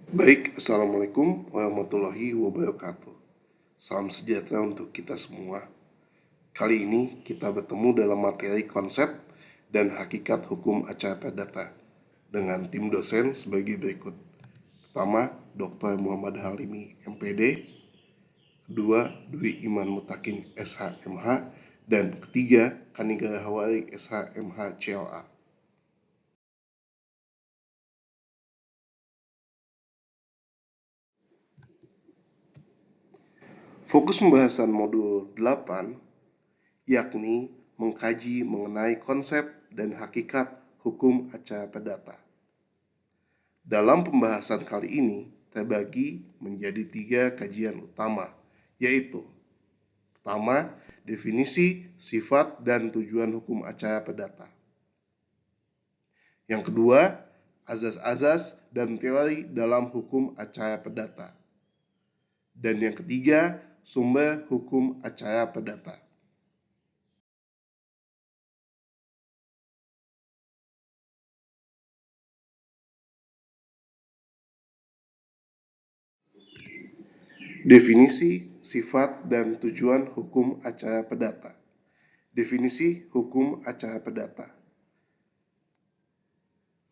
Baik, Assalamualaikum warahmatullahi wabarakatuh. Salam sejahtera untuk kita semua. Kali ini kita bertemu dalam materi konsep dan hakikat hukum acara perdata dengan tim dosen sebagai berikut. Pertama, Dr. Muhammad Halimi, MPD. Kedua, Dwi Iman Mutakin, SH.MH. Dan ketiga, Kanigara Hawari, SH.MH. CLA. Fokus pembahasan modul 8 yakni mengkaji mengenai konsep dan hakikat hukum acara perdata. Dalam pembahasan kali ini terbagi menjadi 3 kajian utama, yaitu pertama, definisi, sifat, dan tujuan hukum acara perdata. Yang kedua, azas-azas dan teori dalam hukum acara perdata. Dan yang ketiga, sumber hukum acara perdata. Definisi, sifat, dan tujuan hukum acara perdata. Definisi hukum acara perdata.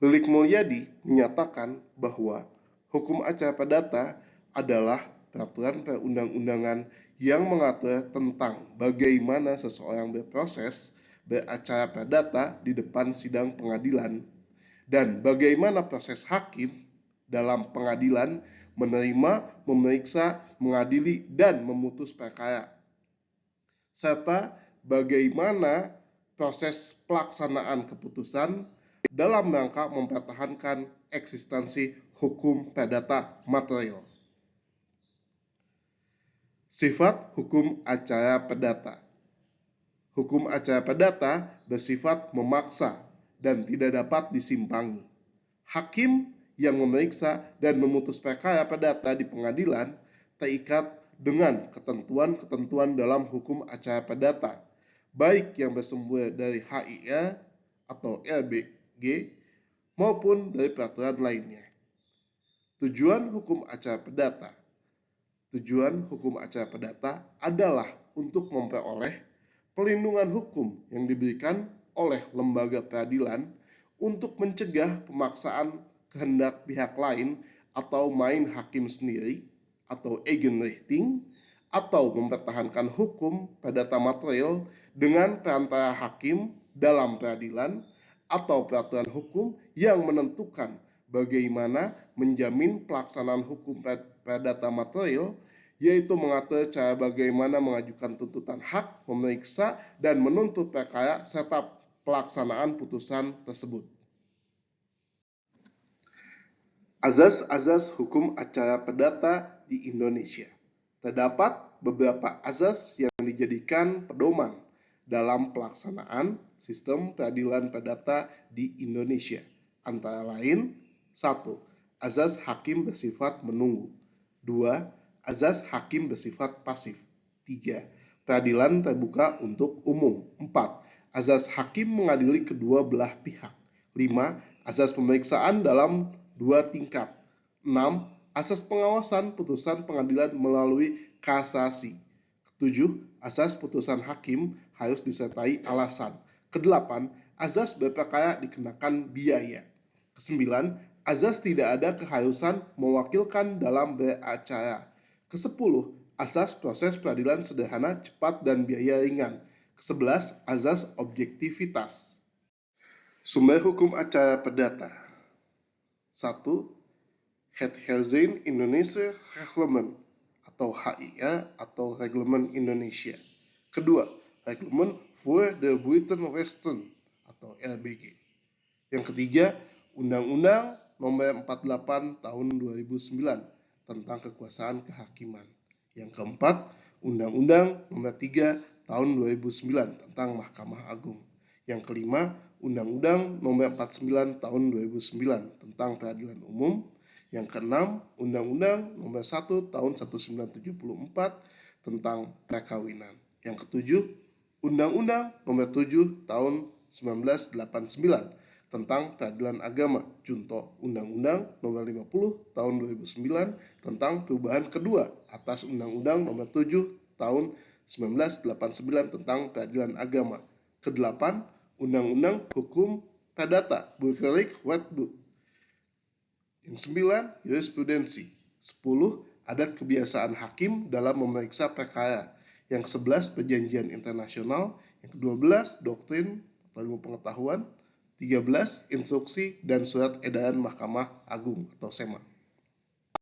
Lilik Mulyadi menyatakan bahwa hukum acara perdata adalah peraturan perundang-undangan yang mengatur tentang bagaimana seseorang berproses beracara perdata di depan sidang pengadilan dan bagaimana proses hakim dalam pengadilan menerima, memeriksa, mengadili, dan memutus perkara, serta bagaimana proses pelaksanaan keputusan dalam rangka mempertahankan eksistensi hukum perdata material. Sifat hukum acara perdata. Hukum acara perdata bersifat memaksa dan tidak dapat disimpangi. Hakim yang memeriksa dan memutus perkara perdata di pengadilan terikat dengan ketentuan-ketentuan dalam hukum acara perdata, baik yang bersumber dari HIR atau RBG maupun dari peraturan lainnya. Tujuan hukum acara perdata. Tujuan hukum acara perdata adalah untuk memperoleh pelindungan hukum yang diberikan oleh lembaga peradilan untuk mencegah pemaksaan kehendak pihak lain atau main hakim sendiri atau eigenrechtting atau mempertahankan hukum perdata material dengan perantara hakim dalam peradilan atau peraturan hukum yang menentukan bagaimana menjamin pelaksanaan hukum perdata material, yaitu mengatur cara bagaimana mengajukan tuntutan hak, memeriksa, dan menuntut perkara serta pelaksanaan putusan tersebut. Azas-azas hukum acara perdata di Indonesia. Terdapat beberapa azas yang dijadikan pedoman dalam pelaksanaan sistem peradilan perdata di Indonesia. Antara lain, 1. Azas hakim bersifat menunggu. 2. Azas hakim bersifat pasif. 3. Peradilan terbuka untuk umum. 4. Azas hakim mengadili kedua belah pihak. 5. Azas pemeriksaan dalam 2 tingkat. 6. Asas pengawasan putusan pengadilan melalui kasasi. 7. Asas putusan hakim harus disertai alasan. 8. Azas berperkara dikenakan biaya. 9. Azas tidak ada keharusan mewakilkan dalam beracara. 10. Asas proses peradilan sederhana, cepat, dan biaya ringan. 11. Azas objektivitas. Sumber hukum acara perdata. 1. Het-Herzijn Indonesische Reglement atau HIA atau Reglement Indonesia. Kedua, Reglement voor de Buitenwetten atau RBG. Yang ketiga, Undang-Undang Nomor 48 Tahun 2009 tentang Kekuasaan Kehakiman. Yang keempat, Undang-Undang Nomor 3 Tahun 2009 tentang Mahkamah Agung. Yang kelima, Undang-Undang Nomor 49 Tahun 2009 tentang Peradilan Umum. Yang keenam, Undang-Undang Nomor 1 Tahun 1974 tentang perkawinan. Yang ketujuh, Undang-Undang Nomor 7 Tahun 1989 tentang Peradilan Agama, Junto Undang-Undang Nomor 50 Tahun 2009 tentang perubahan kedua atas Undang-Undang Nomor 7 Tahun 1989 tentang Peradilan Agama. Kedelapan, Undang-Undang Hukum Perdata, Burgerlijk Wetboek. Yang 9, jurisprudensi. 10, adat kebiasaan hakim dalam memeriksa perkara. Yang 11, perjanjian internasional. Yang 12, doktrin atau ilmu pengetahuan. 13, instruksi dan surat edaran Mahkamah Agung atau SEMA.